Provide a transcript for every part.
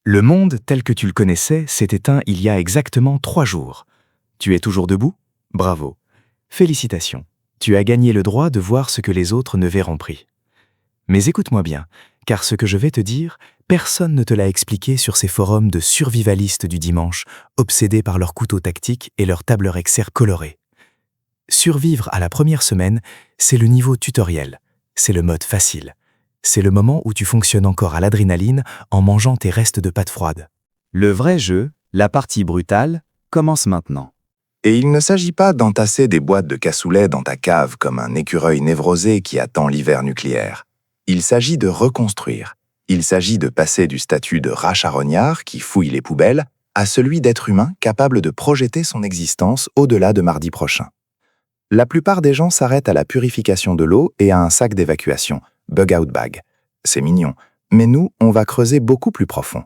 Le monde tel que tu le connaissais s'est éteint il y a exactement 3 jours. Tu es toujours debout? Bravo. Félicitations. Tu as gagné le droit de voir ce que les autres ne verront pris. Mais écoute-moi bien, car ce que je vais te dire, personne ne te l'a expliqué sur ces forums de survivalistes du dimanche, obsédés par leurs couteaux tactiques et leurs tableurs Excel colorés. Survivre à la première semaine, c'est le niveau tutoriel. C'est le mode facile. C'est le moment où tu fonctionnes encore à l'adrénaline en mangeant tes restes de pâtes froides. Le vrai jeu, la partie brutale, commence maintenant. Et il ne s'agit pas d'entasser des boîtes de cassoulet dans ta cave comme un écureuil névrosé qui attend l'hiver nucléaire. Il s'agit de reconstruire. Il s'agit de passer du statut de rat charognard qui fouille les poubelles à celui d'être humain capable de projeter son existence au-delà de mardi prochain. La plupart des gens s'arrêtent à la purification de l'eau et à un sac d'évacuation, Bug Out Bag. C'est mignon, mais nous, on va creuser beaucoup plus profond.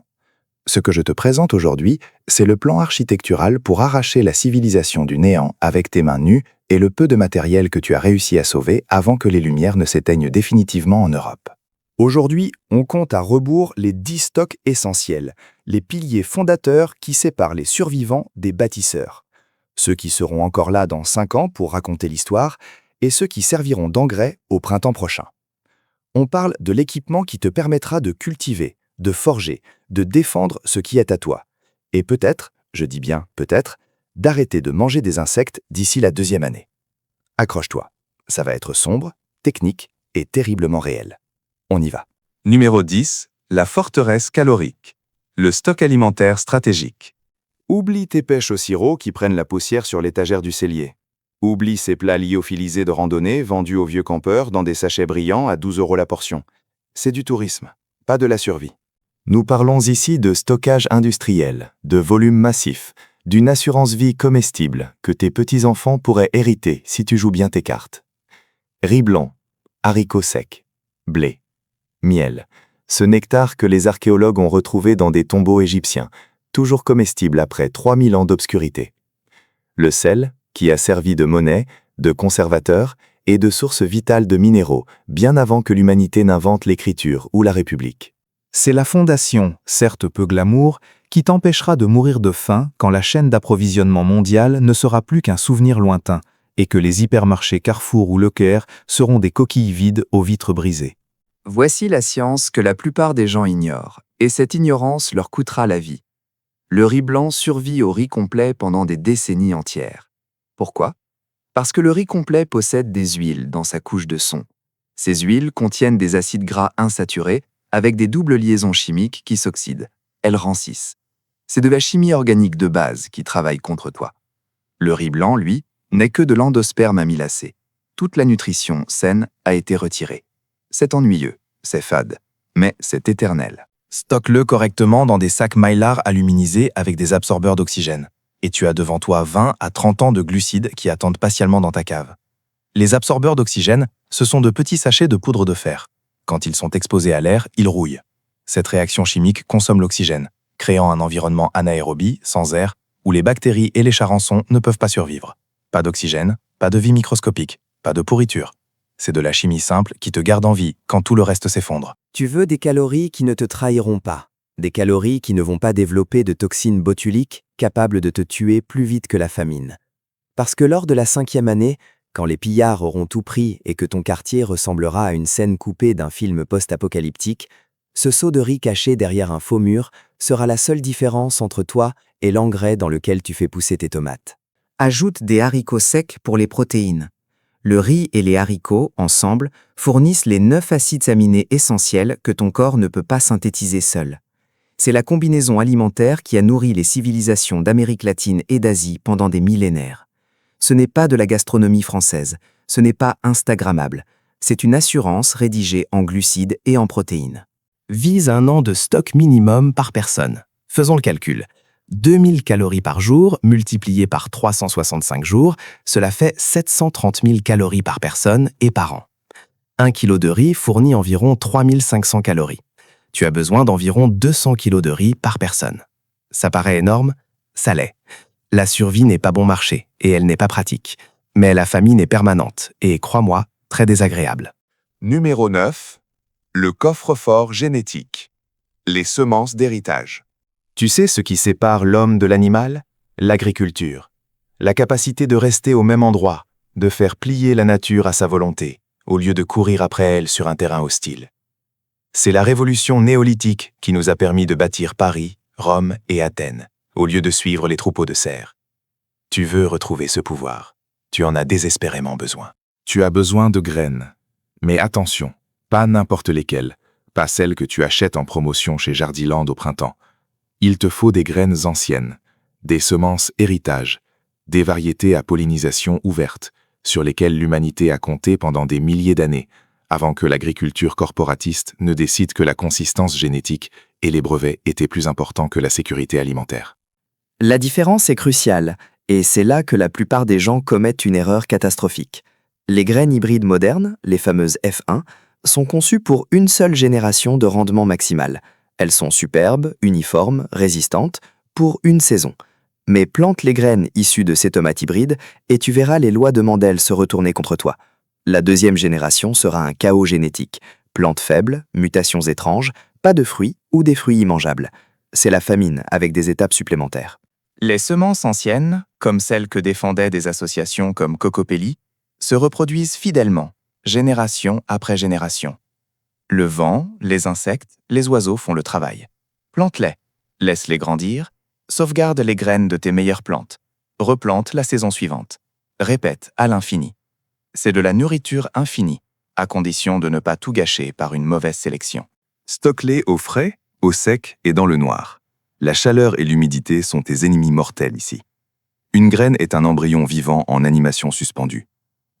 Ce que je te présente aujourd'hui, c'est le plan architectural pour arracher la civilisation du néant avec tes mains nues et le peu de matériel que tu as réussi à sauver avant que les lumières ne s'éteignent définitivement en Europe. Aujourd'hui, on compte à rebours les 10 stocks essentiels, les piliers fondateurs qui séparent les survivants des bâtisseurs. Ceux qui seront encore là dans 5 ans pour raconter l'histoire et ceux qui serviront d'engrais au printemps prochain. On parle de l'équipement qui te permettra de cultiver, de forger, de défendre ce qui est à toi. Et peut-être, je dis bien peut-être, d'arrêter de manger des insectes d'ici la 2e année. Accroche-toi, ça va être sombre, technique et terriblement réel. On y va. Numéro 10, la forteresse calorique. Le stock alimentaire stratégique. Oublie tes pêches au sirop qui prennent la poussière sur l'étagère du cellier. Oublie ces plats lyophilisés de randonnée vendus aux vieux campeurs dans des sachets brillants à 12 € la portion. C'est du tourisme, pas de la survie. Nous parlons ici de stockage industriel, de volume massif, d'une assurance vie comestible que tes petits-enfants pourraient hériter si tu joues bien tes cartes. Riz blanc, haricots secs, blé, miel, ce nectar que les archéologues ont retrouvé dans des tombeaux égyptiens, toujours comestible après 3000 ans d'obscurité. Le sel, qui a servi de monnaie, de conservateur et de source vitale de minéraux, bien avant que l'humanité n'invente l'écriture ou la République. C'est la fondation, certes peu glamour, qui t'empêchera de mourir de faim quand la chaîne d'approvisionnement mondiale ne sera plus qu'un souvenir lointain et que les hypermarchés Carrefour ou Leclerc seront des coquilles vides aux vitres brisées. Voici la science que la plupart des gens ignorent, et cette ignorance leur coûtera la vie. Le riz blanc survit au riz complet pendant des décennies entières. Pourquoi? Parce que le riz complet possède des huiles dans sa couche de son. Ces huiles contiennent des acides gras insaturés avec des doubles liaisons chimiques qui s'oxydent. Elles rancissent. C'est de la chimie organique de base qui travaille contre toi. Le riz blanc, lui, n'est que de l'endosperme amylacé. Toute la nutrition saine a été retirée. C'est ennuyeux, c'est fade, mais c'est éternel. Stocke-le correctement dans des sacs Mylar aluminisés avec des absorbeurs d'oxygène. Et tu as devant toi 20 à 30 ans de glucides qui attendent patiemment dans ta cave. Les absorbeurs d'oxygène, ce sont de petits sachets de poudre de fer. Quand ils sont exposés à l'air, ils rouillent. Cette réaction chimique consomme l'oxygène, créant un environnement anaérobie, sans air, où les bactéries et les charançons ne peuvent pas survivre. Pas d'oxygène, pas de vie microscopique, pas de pourriture. C'est de la chimie simple qui te garde en vie quand tout le reste s'effondre. Tu veux des calories qui ne te trahiront pas. Des calories qui ne vont pas développer de toxines botuliques capables de te tuer plus vite que la famine. Parce que lors de la 5e année, quand les pillards auront tout pris et que ton quartier ressemblera à une scène coupée d'un film post-apocalyptique, ce seau de riz caché derrière un faux mur sera la seule différence entre toi et l'engrais dans lequel tu fais pousser tes tomates. Ajoute des haricots secs pour les protéines. Le riz et les haricots, ensemble, fournissent les 9 acides aminés essentiels que ton corps ne peut pas synthétiser seul. C'est la combinaison alimentaire qui a nourri les civilisations d'Amérique latine et d'Asie pendant des millénaires. Ce n'est pas de la gastronomie française, ce n'est pas instagrammable, c'est une assurance rédigée en glucides et en protéines. Vise un an de stock minimum par personne. Faisons le calcul. 2000 calories par jour multiplié par 365 jours, cela fait 730 000 calories par personne et par an. 1 kilo de riz fournit environ 3500 calories. Tu as besoin d'environ 200 kg de riz par personne. Ça paraît énorme? Ça l'est. La survie n'est pas bon marché et elle n'est pas pratique. Mais la famine est permanente et, crois-moi, très désagréable. Numéro 9, le coffre-fort génétique. Les semences d'héritage. Tu sais ce qui sépare l'homme de l'animal? L'agriculture. La capacité de rester au même endroit, de faire plier la nature à sa volonté, au lieu de courir après elle sur un terrain hostile. C'est la révolution néolithique qui nous a permis de bâtir Paris, Rome et Athènes, au lieu de suivre les troupeaux de cerfs. Tu veux retrouver ce pouvoir. Tu en as désespérément besoin. Tu as besoin de graines. Mais attention, pas n'importe lesquelles, pas celles que tu achètes en promotion chez Jardiland au printemps. Il te faut des graines anciennes, des semences héritage, des variétés à pollinisation ouverte, sur lesquelles l'humanité a compté pendant des milliers d'années, avant que l'agriculture corporatiste ne décide que la consistance génétique et les brevets étaient plus importants que la sécurité alimentaire. La différence est cruciale, et c'est là que la plupart des gens commettent une erreur catastrophique. Les graines hybrides modernes, les fameuses F1, sont conçues pour une seule génération de rendement maximal. Elles sont superbes, uniformes, résistantes, pour une saison. Mais plante les graines issues de ces tomates hybrides et tu verras les lois de Mendel se retourner contre toi. La deuxième génération sera un chaos génétique. Plantes faibles, mutations étranges, pas de fruits ou des fruits immangeables. C'est la famine avec des étapes supplémentaires. Les semences anciennes, comme celles que défendaient des associations comme Cocopelli, se reproduisent fidèlement, génération après génération. Le vent, les insectes, les oiseaux font le travail. Plante-les, laisse-les grandir, sauvegarde les graines de tes meilleures plantes, replante la saison suivante. Répète à l'infini. C'est de la nourriture infinie, à condition de ne pas tout gâcher par une mauvaise sélection. Stocke-les au frais, au sec et dans le noir. La chaleur et l'humidité sont tes ennemis mortels ici. Une graine est un embryon vivant en animation suspendue.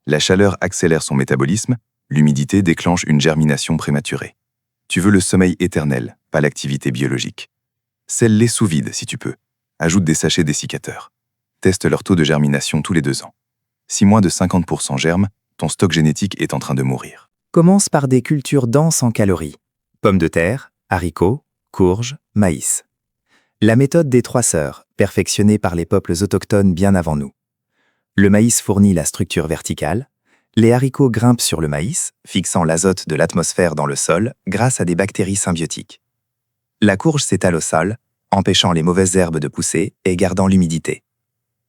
La chaleur accélère son métabolisme, l'humidité déclenche une germination prématurée. Tu veux le sommeil éternel, pas l'activité biologique. Scelle-les sous vide si tu peux. Ajoute des sachets dessicateurs. Teste leur taux de germination tous les 2 ans. Si moins de 50% germent, ton stock génétique est en train de mourir. Commence par des cultures denses en calories. Pommes de terre, haricots, courges, maïs. La méthode des 3 sœurs, perfectionnée par les peuples autochtones bien avant nous. Le maïs fournit la structure verticale. Les haricots grimpent sur le maïs, fixant l'azote de l'atmosphère dans le sol grâce à des bactéries symbiotiques. La courge s'étale au sol, empêchant les mauvaises herbes de pousser et gardant l'humidité.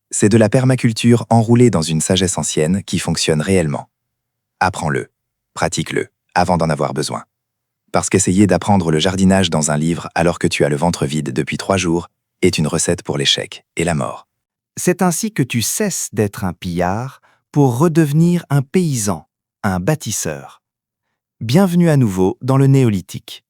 C'est de la permaculture enroulée dans une sagesse ancienne qui fonctionne réellement. Apprends-le, pratique-le, avant d'en avoir besoin. Parce qu'essayer d'apprendre le jardinage dans un livre alors que tu as le ventre vide depuis 3 jours est une recette pour l'échec et la mort. C'est ainsi que tu cesses d'être un pillard pour redevenir un paysan, un bâtisseur. Bienvenue à nouveau dans le néolithique.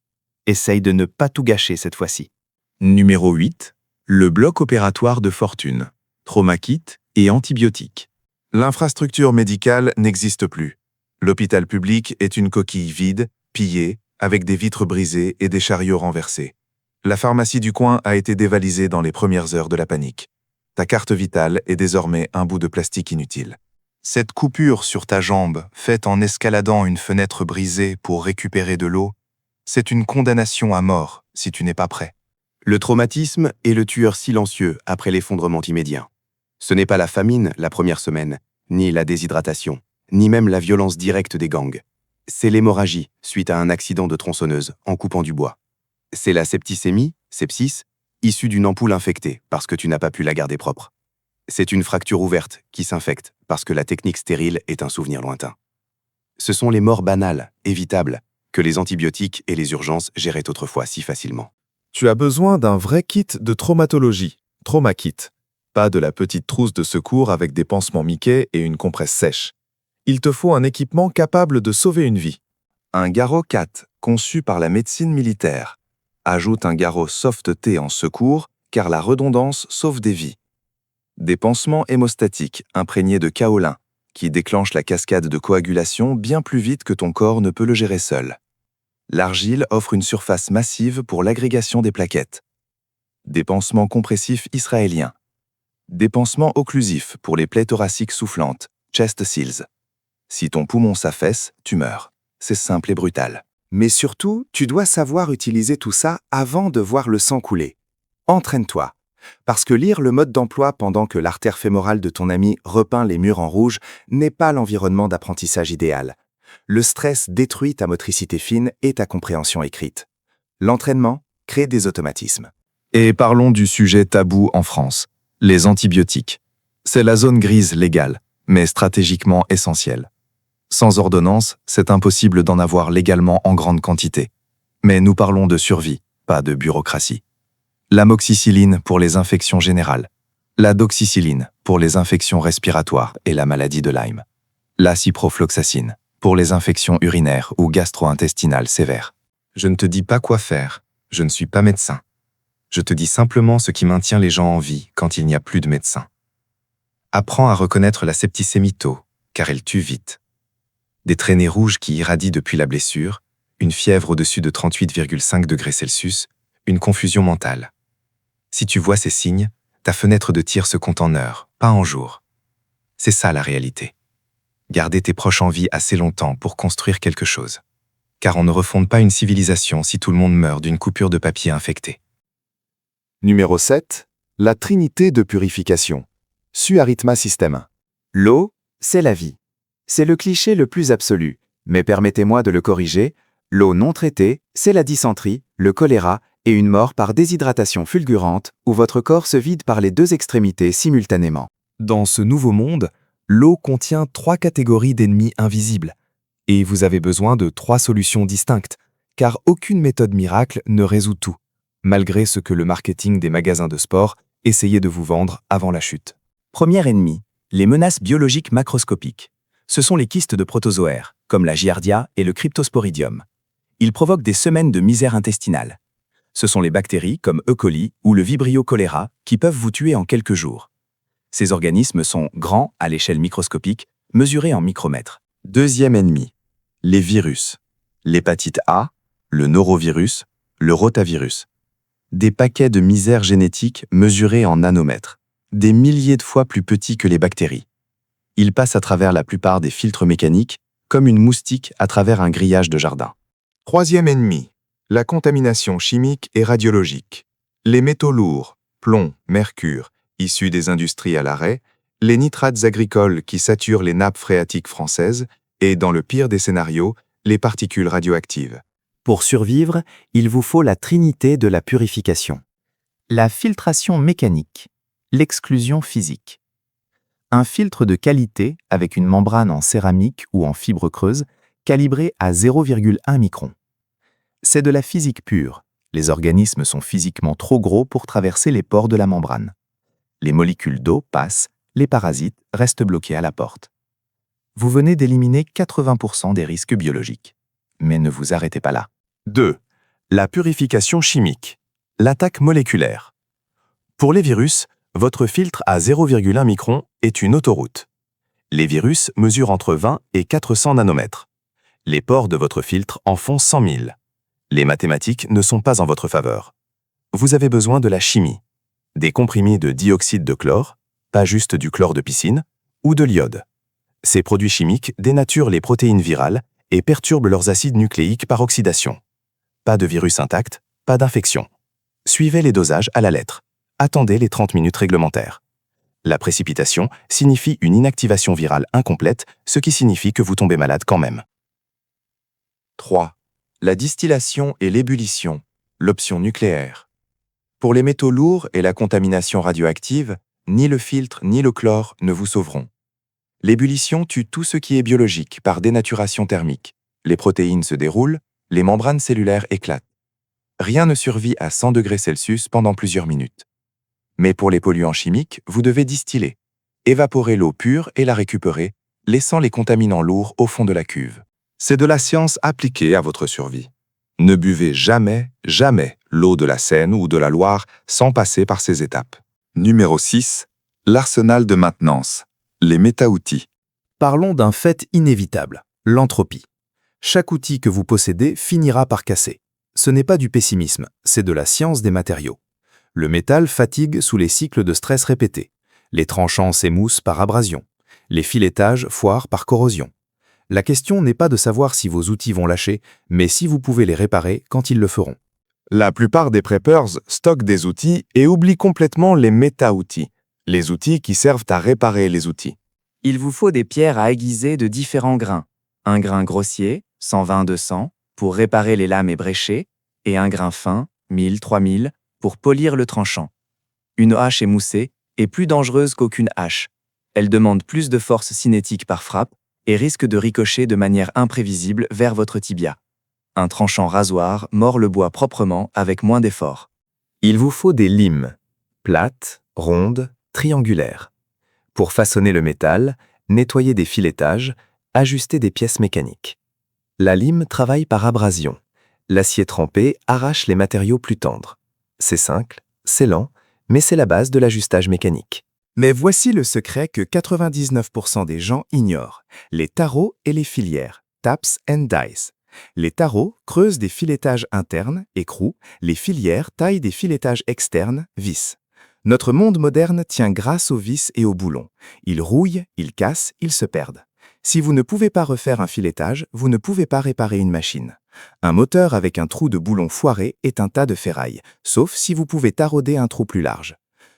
Essaye de ne pas tout gâcher cette fois-ci. Numéro 8. Le bloc opératoire de fortune. Traumakit et antibiotiques. L'infrastructure médicale n'existe plus. L'hôpital public est une coquille vide, pillée, avec des vitres brisées et des chariots renversés. La pharmacie du coin a été dévalisée dans les premières heures de la panique. Ta carte vitale est désormais un bout de plastique inutile. Cette coupure sur ta jambe, faite en escaladant une fenêtre brisée pour récupérer de l'eau, c'est une condamnation à mort si tu n'es pas prêt. Le traumatisme est le tueur silencieux après l'effondrement immédiat. Ce n'est pas la famine la première semaine, ni la déshydratation, ni même la violence directe des gangs. C'est l'hémorragie suite à un accident de tronçonneuse en coupant du bois. C'est la septicémie, sepsis, issue d'une ampoule infectée parce que tu n'as pas pu la garder propre. C'est une fracture ouverte qui s'infecte parce que la technique stérile est un souvenir lointain. Ce sont les morts banales, évitables, que les antibiotiques et les urgences géraient autrefois si facilement. Tu as besoin d'un vrai kit de traumatologie, Traumakit. Pas de la petite trousse de secours avec des pansements Mickey et une compresse sèche. Il te faut un équipement capable de sauver une vie. Un garrot 4, conçu par la médecine militaire. Ajoute un garrot soft-T en secours, car la redondance sauve des vies. Des pansements hémostatiques imprégnés de kaolin, qui déclenchent la cascade de coagulation bien plus vite que ton corps ne peut le gérer seul. L'argile offre une surface massive pour l'agrégation des plaquettes. Des pansements compressifs israéliens. Des pansements occlusifs pour les plaies thoraciques soufflantes, chest seals. Si ton poumon s'affaisse, tu meurs. C'est simple et brutal. Mais surtout, tu dois savoir utiliser tout ça avant de voir le sang couler. Entraîne-toi. Parce que lire le mode d'emploi pendant que l'artère fémorale de ton ami repeint les murs en rouge n'est pas l'environnement d'apprentissage idéal. Le stress détruit ta motricité fine et ta compréhension écrite. L'entraînement crée des automatismes. Et parlons du sujet tabou en France, les antibiotiques. C'est la zone grise légale, mais stratégiquement essentielle. Sans ordonnance, c'est impossible d'en avoir légalement en grande quantité. Mais nous parlons de survie, pas de bureaucratie. L'amoxicilline pour les infections générales. La doxycycline pour les infections respiratoires et la maladie de Lyme. La ciprofloxacine pour les infections urinaires ou gastro-intestinales sévères. Je ne te dis pas quoi faire, je ne suis pas médecin. Je te dis simplement ce qui maintient les gens en vie quand il n'y a plus de médecins. Apprends à reconnaître la septicémie tôt, car elle tue vite. Des traînées rouges qui irradient depuis la blessure, une fièvre au-dessus de 38,5 degrés Celsius, une confusion mentale. Si tu vois ces signes, ta fenêtre de tir se compte en heures, pas en jours. C'est ça la réalité. Garder tes proches en vie assez longtemps pour construire quelque chose. Car on ne refonde pas une civilisation si tout le monde meurt d'une coupure de papier infectée. Numéro 7. La trinité de purification. Suaritma System. L'eau, c'est la vie. C'est le cliché le plus absolu, mais permettez-moi de le corriger, l'eau non traitée, c'est la dysenterie, le choléra et une mort par déshydratation fulgurante où votre corps se vide par les deux extrémités simultanément. Dans ce nouveau monde, l'eau contient 3 catégories d'ennemis invisibles. Et vous avez besoin de 3 solutions distinctes, car aucune méthode miracle ne résout tout, malgré ce que le marketing des magasins de sport essayait de vous vendre avant la chute. Premier ennemi, les menaces biologiques macroscopiques. Ce sont les kystes de protozoaires, comme la giardia et le cryptosporidium. Ils provoquent des semaines de misère intestinale. Ce sont les bactéries comme E. coli ou le Vibrio cholera qui peuvent vous tuer en quelques jours. Ces organismes sont grands à l'échelle microscopique, mesurés en micromètres. Deuxième ennemi, les virus. L'hépatite A, le norovirus, le rotavirus. Des paquets de misère génétique mesurés en nanomètres, des milliers de fois plus petits que les bactéries. Ils passent à travers la plupart des filtres mécaniques, comme une moustique à travers un grillage de jardin. Troisième ennemi, la contamination chimique et radiologique. Les métaux lourds, plomb, mercure, issus des industries à l'arrêt, les nitrates agricoles qui saturent les nappes phréatiques françaises et, dans le pire des scénarios, les particules radioactives. Pour survivre, il vous faut la trinité de la purification. La filtration mécanique, l'exclusion physique. Un filtre de qualité avec une membrane en céramique ou en fibre creuse, calibrée à 0,1 micron. C'est de la physique pure. Les organismes sont physiquement trop gros pour traverser les pores de la membrane. Les molécules d'eau passent, les parasites restent bloqués à la porte. Vous venez d'éliminer 80% des risques biologiques. Mais ne vous arrêtez pas là. 2. La purification chimique. L'attaque moléculaire. Pour les virus, votre filtre à 0,1 micron est une autoroute. Les virus mesurent entre 20 et 400 nanomètres. Les pores de votre filtre en font 100 000. Les mathématiques ne sont pas en votre faveur. Vous avez besoin de la chimie. Des comprimés de dioxyde de chlore, pas juste du chlore de piscine, ou de l'iode. Ces produits chimiques dénaturent les protéines virales et perturbent leurs acides nucléiques par oxydation. Pas de virus intact, pas d'infection. Suivez les dosages à la lettre. Attendez les 30 minutes réglementaires. La précipitation signifie une inactivation virale incomplète, ce qui signifie que vous tombez malade quand même. 3. La distillation et l'ébullition, l'option nucléaire. Pour les métaux lourds et la contamination radioactive, ni le filtre ni le chlore ne vous sauveront. L'ébullition tue tout ce qui est biologique par dénaturation thermique. Les protéines se déroulent, les membranes cellulaires éclatent. Rien ne survit à 100 degrés Celsius pendant plusieurs minutes. Mais pour les polluants chimiques, vous devez distiller, évaporer l'eau pure et la récupérer, laissant les contaminants lourds au fond de la cuve. C'est de la science appliquée à votre survie. Ne buvez jamais, jamais l'eau de la Seine ou de la Loire sans passer par ces étapes. Numéro 6. L'arsenal de maintenance. Les méta-outils. Parlons d'un fait inévitable, l'entropie. Chaque outil que vous possédez finira par casser. Ce n'est pas du pessimisme, c'est de la science des matériaux. Le métal fatigue sous les cycles de stress répétés. Les tranchants s'émoussent par abrasion. Les filettages foirent par corrosion. La question n'est pas de savoir si vos outils vont lâcher, mais si vous pouvez les réparer quand ils le feront. La plupart des preppers stockent des outils et oublient complètement les méta-outils, les outils qui servent à réparer les outils. Il vous faut des pierres à aiguiser de différents grains. Un grain grossier, 120-200, pour réparer les lames ébréchées, et un grain fin, 1000-3000, pour polir le tranchant. Une hache émoussée est plus dangereuse qu'aucune hache. Elle demande plus de force cinétique par frappe et risque de ricocher de manière imprévisible vers votre tibia. Un tranchant rasoir mord le bois proprement avec moins d'effort. Il vous faut des limes, plates, rondes, triangulaires. Pour façonner le métal, nettoyer des filettages, ajuster des pièces mécaniques. La lime travaille par abrasion. L'acier trempé arrache les matériaux plus tendres. C'est simple, c'est lent, mais c'est la base de l'ajustage mécanique. Mais voici le secret que 99% des gens ignorent. Les tarots et les filières, taps and dies. Les tarots creusent des filettages internes, écrous, les filières taillent des filettages externes, vis. Notre monde moderne tient grâce aux vis et aux boulons. Ils rouillent, ils cassent, ils se perdent. Si vous ne pouvez pas refaire un filettage, vous ne pouvez pas réparer une machine. Un moteur avec un trou de boulon foiré est un tas de ferraille, sauf si vous pouvez tarauder un trou plus large.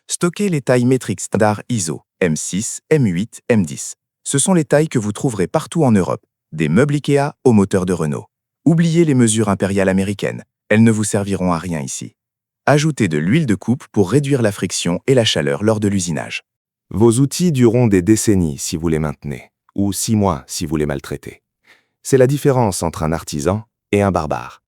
Stockez les tailles métriques standard ISO, M6, M8, M10. Ce sont les tailles que vous trouverez partout en Europe, des meubles Ikea au moteur de Renault. Oubliez les mesures impériales américaines, elles ne vous serviront à rien ici. Ajoutez de l'huile de coupe pour réduire la friction et la chaleur lors de l'usinage. Vos outils dureront des décennies si vous les maintenez, ou 6 mois si vous les maltraitez. C'est la différence entre un artisan et un barbare.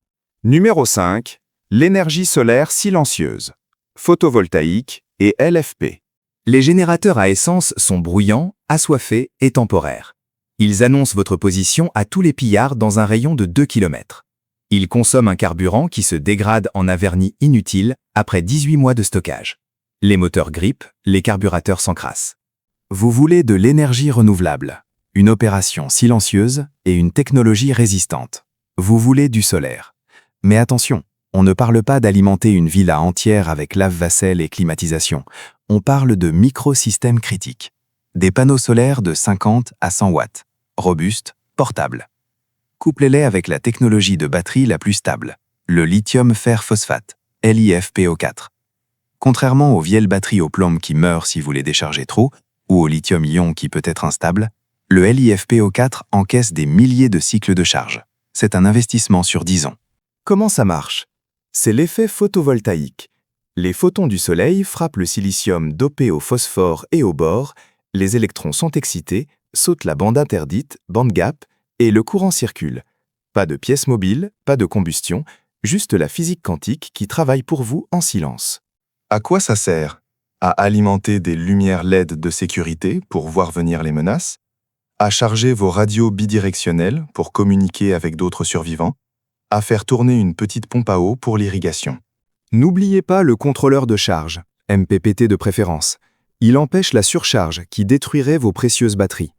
Numéro 5. L'énergie solaire silencieuse. Photovoltaïque et LFP. Les générateurs à essence sont bruyants, assoiffés et temporaires. Ils annoncent votre position à tous les pillards dans un rayon de 2 km. Ils consomment un carburant qui se dégrade en un vernis inutile après 18 mois de stockage. Les moteurs grippent, les carburateurs s'encrassent. Vous voulez de l'énergie renouvelable, une opération silencieuse et une technologie résistante. Vous voulez du solaire. Mais attention, on ne parle pas d'alimenter une villa entière avec lave-vaisselle et climatisation. On parle de microsystèmes critiques. Des panneaux solaires de 50 à 100 watts, robustes, portables. Couplez-les avec la technologie de batterie la plus stable, le lithium fer phosphate, LiFePO4. Contrairement aux vieilles batteries au plomb qui meurent si vous les déchargez trop, ou au lithium-ion qui peut être instable, le LiFePO4 encaisse des milliers de cycles de charge. C'est un investissement sur 10 ans. Comment ça marche? C'est l'effet photovoltaïque. Les photons du soleil frappent le silicium dopé au phosphore et au bore, les électrons sont excités, saute la bande interdite, band gap, et le courant circule. Pas de pièces mobiles, pas de combustion, juste la physique quantique qui travaille pour vous en silence. À quoi ça sert? À alimenter des lumières LED de sécurité pour voir venir les menaces? À charger vos radios bidirectionnelles pour communiquer avec d'autres survivants? À faire tourner une petite pompe à eau pour l'irrigation? N'oubliez pas le contrôleur de charge, MPPT de préférence. Il empêche la surcharge qui détruirait vos précieuses batteries.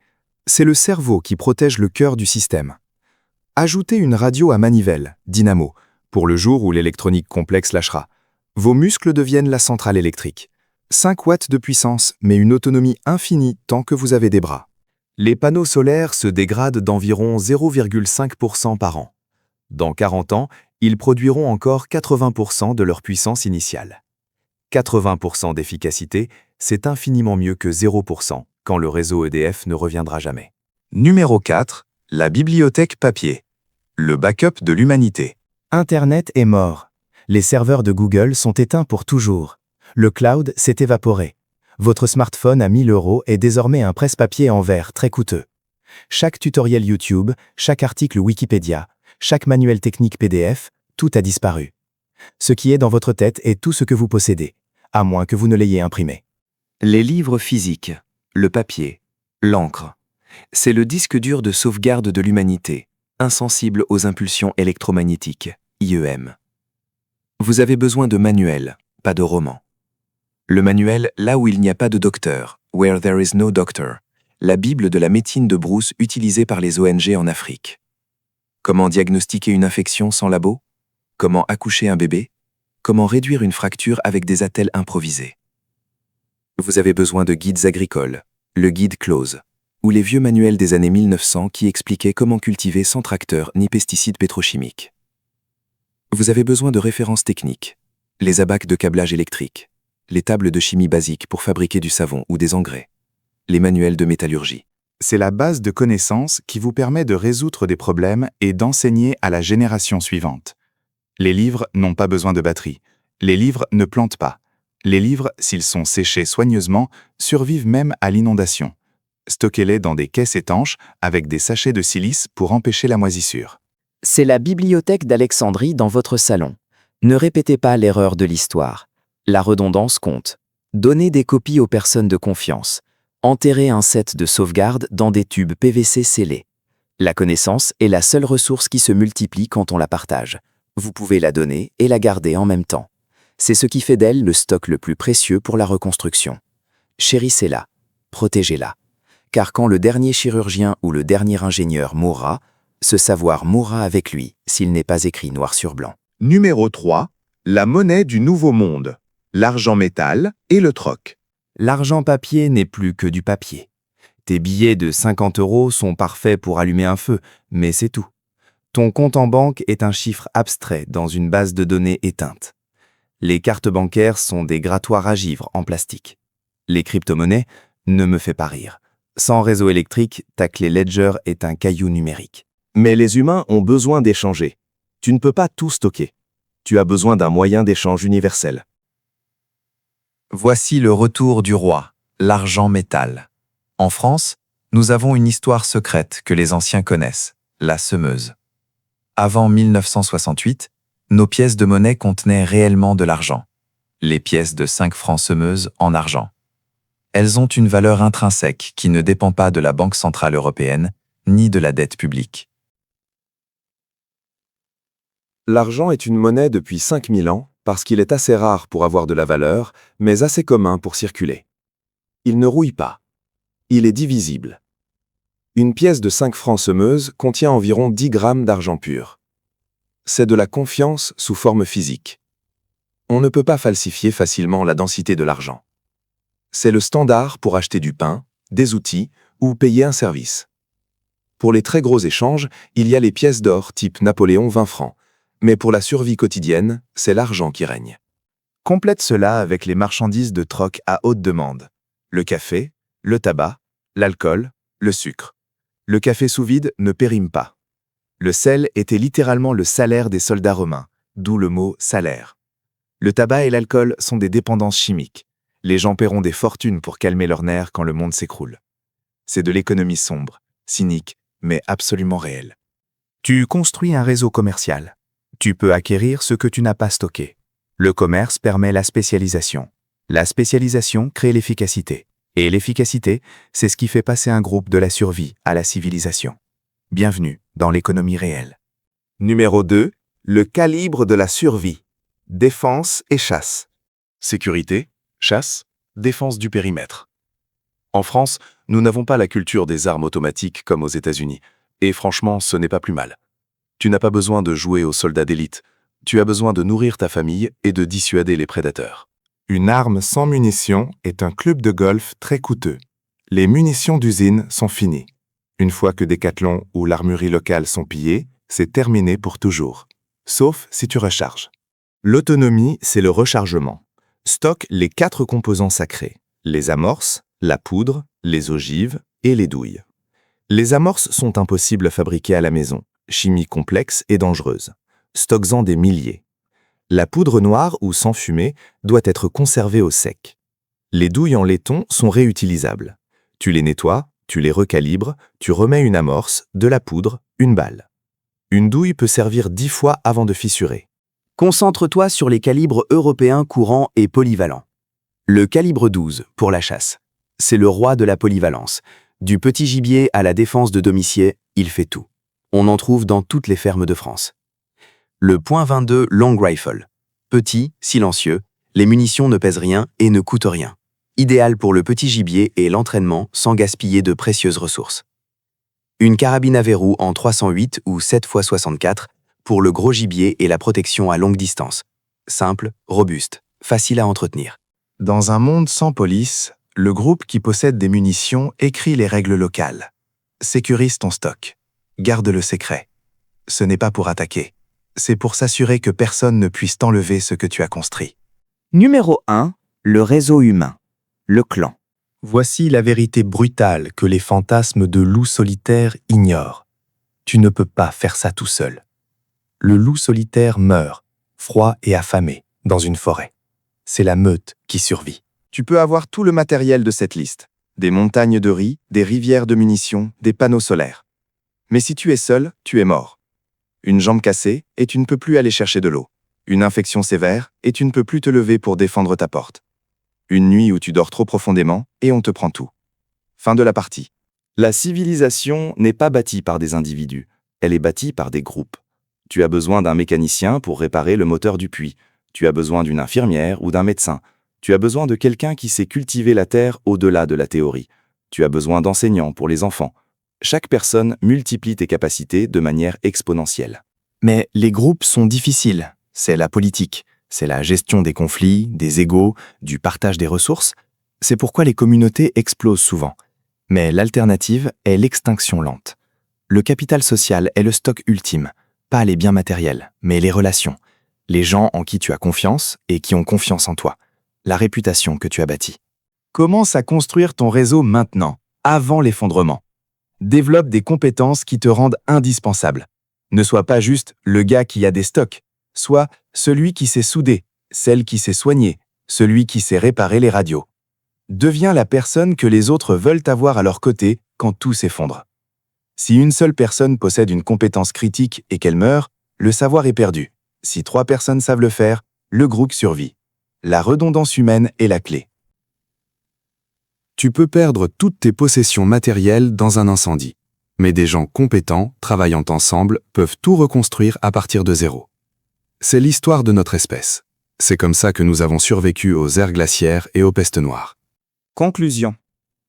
C'est le cerveau qui protège le cœur du système. Ajoutez une radio à manivelle, dynamo, pour le jour où l'électronique complexe lâchera. Vos muscles deviennent la centrale électrique. 5 watts de puissance, mais une autonomie infinie tant que vous avez des bras. Les panneaux solaires se dégradent d'environ 0,5% par an. Dans 40 ans, ils produiront encore 80% de leur puissance initiale. 80% d'efficacité, c'est infiniment mieux que 0% quand le réseau EDF ne reviendra jamais. Numéro 4. La bibliothèque papier. Le backup de l'humanité. Internet est mort. Les serveurs de Google sont éteints pour toujours. Le cloud s'est évaporé. Votre smartphone à 1000 € est désormais un presse-papier en verre très coûteux. Chaque tutoriel YouTube, chaque article Wikipédia, chaque manuel technique PDF, tout a disparu. Ce qui est dans votre tête est tout ce que vous possédez, à moins que vous ne l'ayez imprimé. Les livres physiques, le papier, l'encre. C'est le disque dur de sauvegarde de l'humanité, insensible aux impulsions électromagnétiques, IEM. Vous avez besoin de manuels, pas de romans. Le manuel là où il n'y a pas de docteur, Where there is no doctor, la Bible de la médecine de Bruce utilisée par les ONG en Afrique. Comment diagnostiquer une infection sans labo? Comment accoucher un bébé? Comment réduire une fracture avec des attelles improvisées? Vous avez besoin de guides agricoles, le guide Close, ou les vieux manuels des années 1900 qui expliquaient comment cultiver sans tracteur ni pesticides pétrochimiques. Vous avez besoin de références techniques, les abacs de câblage électrique, les tables de chimie basique pour fabriquer du savon ou des engrais, les manuels de métallurgie. C'est la base de connaissances qui vous permet de résoudre des problèmes et d'enseigner à la génération suivante. Les livres n'ont pas besoin de batterie. Les livres ne plantent pas. Les livres, s'ils sont séchés soigneusement, survivent même à l'inondation. Stockez-les dans des caisses étanches avec des sachets de silice pour empêcher la moisissure. C'est la bibliothèque d'Alexandrie dans votre salon. Ne répétez pas l'erreur de l'histoire. La redondance compte. Donnez des copies aux personnes de confiance. Enterrez un set de sauvegarde dans des tubes PVC scellés. La connaissance est la seule ressource qui se multiplie quand on la partage. Vous pouvez la donner et la garder en même temps. C'est ce qui fait d'elle le stock le plus précieux pour la reconstruction. Chérissez-la, protégez-la. Car quand le dernier chirurgien ou le dernier ingénieur mourra, ce savoir mourra avec lui s'il n'est pas écrit noir sur blanc. Numéro 3. La monnaie du Nouveau Monde. L'argent métal et le troc. L'argent papier n'est plus que du papier. Tes billets de 50 € sont parfaits pour allumer un feu, mais c'est tout. Ton compte en banque est un chiffre abstrait dans une base de données éteinte. Les cartes bancaires sont des grattoirs à givre en plastique. Les crypto-monnaies ne me fait pas rire. Sans réseau électrique, ta clé Ledger est un caillou numérique. Mais les humains ont besoin d'échanger. Tu ne peux pas tout stocker. Tu as besoin d'un moyen d'échange universel. Voici le retour du roi, l'argent métal. En France, nous avons une histoire secrète que les anciens connaissent, la semeuse. Avant 1968, nos pièces de monnaie contenaient réellement de l'argent. Les pièces de 5 francs semeuses en argent. Elles ont une valeur intrinsèque qui ne dépend pas de la Banque centrale européenne ni de la dette publique. L'argent est une monnaie depuis 5000 ans parce qu'il est assez rare pour avoir de la valeur, mais assez commun pour circuler. Il ne rouille pas. Il est divisible. Une pièce de 5 francs semeuse contient environ 10 grammes d'argent pur. C'est de la confiance sous forme physique. On ne peut pas falsifier facilement la densité de l'argent. C'est le standard pour acheter du pain, des outils ou payer un service. Pour les très gros échanges, il y a les pièces d'or type Napoléon 20 francs, mais pour la survie quotidienne, c'est l'argent qui règne. Complète cela avec les marchandises de troc à haute demande. Le café, le tabac, l'alcool, le sucre. Le café sous vide ne périme pas. Le sel était littéralement le salaire des soldats romains, d'où le mot salaire. Le tabac et l'alcool sont des dépendances chimiques. Les gens paieront des fortunes pour calmer leurs nerfs quand le monde s'écroule. C'est de l'économie sombre, cynique, mais absolument réelle. Tu construis un réseau commercial. Tu peux acquérir ce que tu n'as pas stocké. Le commerce permet la spécialisation. La spécialisation crée l'efficacité. Et l'efficacité, c'est ce qui fait passer un groupe de la survie à la civilisation. Bienvenue dans l'économie réelle. Numéro 2. Le calibre de la survie. Défense et chasse. Sécurité, chasse, défense du périmètre. En France, nous n'avons pas la culture des armes automatiques comme aux États-Unis. Et franchement, ce n'est pas plus mal. Tu n'as pas besoin de jouer aux soldats d'élite. Tu as besoin de nourrir ta famille et de dissuader les prédateurs. Une arme sans munitions est un club de golf très coûteux. Les munitions d'usine sont finies. Une fois que Decathlon ou l'armurerie locale sont pillées, c'est terminé pour toujours. Sauf si tu recharges. L'autonomie, c'est le rechargement. Stocke les 4 composants sacrés. Les amorces, la poudre, les ogives et les douilles. Les amorces sont impossibles à fabriquer à la maison. Chimie complexe et dangereuse. Stocke-en des milliers. La poudre noire ou sans fumée doit être conservée au sec. Les douilles en laiton sont réutilisables. Tu les nettoies, tu les recalibres, tu remets une amorce, de la poudre, une balle. Une douille peut servir 10 fois avant de fissurer. Concentre-toi sur les calibres européens courants et polyvalents. Le calibre 12 pour la chasse. C'est le roi de la polyvalence. Du petit gibier à la défense de domicile, il fait tout. On en trouve dans toutes les fermes de France. Le .22 Long Rifle. Petit, silencieux, les munitions ne pèsent rien et ne coûtent rien. Idéal pour le petit gibier et l'entraînement sans gaspiller de précieuses ressources. Une carabine à verrou en 308 ou 7x64 pour le gros gibier et la protection à longue distance. Simple, robuste, facile à entretenir. Dans un monde sans police, le groupe qui possède des munitions écrit les règles locales. Sécurise ton stock. Garde le secret. Ce n'est pas pour attaquer. C'est pour s'assurer que personne ne puisse t'enlever ce que tu as construit. Numéro 1. Le réseau humain. Le clan. Voici la vérité brutale que les fantasmes de loup solitaire ignorent. Tu ne peux pas faire ça tout seul. Le loup solitaire meurt, froid et affamé, dans une forêt. C'est la meute qui survit. Tu peux avoir tout le matériel de cette liste. Des montagnes de riz, des rivières de munitions, des panneaux solaires. Mais si tu es seul, tu es mort. Une jambe cassée et tu ne peux plus aller chercher de l'eau. Une infection sévère et tu ne peux plus te lever pour défendre ta porte. Une nuit où tu dors trop profondément et on te prend tout. Fin de la partie. La civilisation n'est pas bâtie par des individus, elle est bâtie par des groupes. Tu as besoin d'un mécanicien pour réparer le moteur du puits. Tu as besoin d'une infirmière ou d'un médecin. Tu as besoin de quelqu'un qui sait cultiver la terre au-delà de la théorie. Tu as besoin d'enseignants pour les enfants. Chaque personne multiplie tes capacités de manière exponentielle. Mais les groupes sont difficiles. C'est la politique, c'est la gestion des conflits, des égos, du partage des ressources. C'est pourquoi les communautés explosent souvent. Mais l'alternative est l'extinction lente. Le capital social est le stock ultime, pas les biens matériels, mais les relations, les gens en qui tu as confiance et qui ont confiance en toi, la réputation que tu as bâtie. Commence à construire ton réseau maintenant, avant l'effondrement. Développe des compétences qui te rendent indispensable. Ne sois pas juste le gars qui a des stocks. Sois celui qui sait souder, celle qui sait soigner, celui qui sait réparer les radios. Deviens la personne que les autres veulent avoir à leur côté quand tout s'effondre. Si une seule personne possède une compétence critique et qu'elle meurt, le savoir est perdu. Si 3 personnes savent le faire, le groupe survit. La redondance humaine est la clé. Tu peux perdre toutes tes possessions matérielles dans un incendie. Mais des gens compétents, travaillant ensemble, peuvent tout reconstruire à partir de zéro. C'est l'histoire de notre espèce. C'est comme ça que nous avons survécu aux ères glaciaires et aux pestes noires. Conclusion.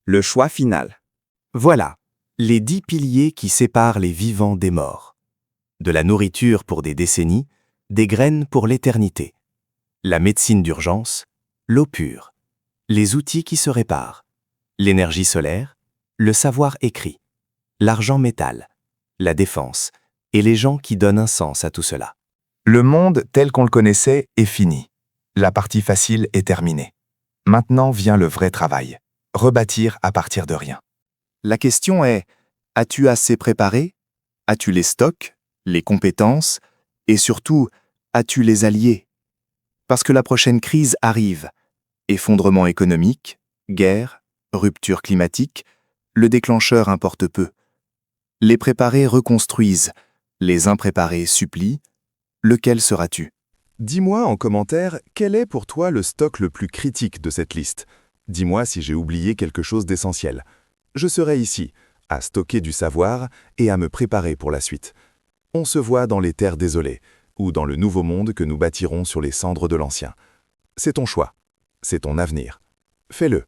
Le choix final. Voilà, les 10 piliers qui séparent les vivants des morts. De la nourriture pour des décennies, des graines pour l'éternité. La médecine d'urgence, l'eau pure. Les outils qui se réparent. L'énergie solaire, le savoir écrit. L'argent métal, la défense et les gens qui donnent un sens à tout cela. Le monde tel qu'on le connaissait est fini. La partie facile est terminée. Maintenant vient le vrai travail. Rebâtir à partir de rien. La question est, as-tu assez préparé? As-tu les stocks, les compétences et surtout, as-tu les alliés? Parce que la prochaine crise arrive. Effondrement économique, guerre, rupture climatique, le déclencheur importe peu. Les préparés reconstruisent, les impréparés supplient. Lequel seras-tu? Dis-moi en commentaire quel est pour toi le stock le plus critique de cette liste. Dis-moi si j'ai oublié quelque chose d'essentiel. Je serai ici, à stocker du savoir et à me préparer pour la suite. On se voit dans les terres désolées, ou dans le nouveau monde que nous bâtirons sur les cendres de l'ancien. C'est ton choix, c'est ton avenir. Fais-le.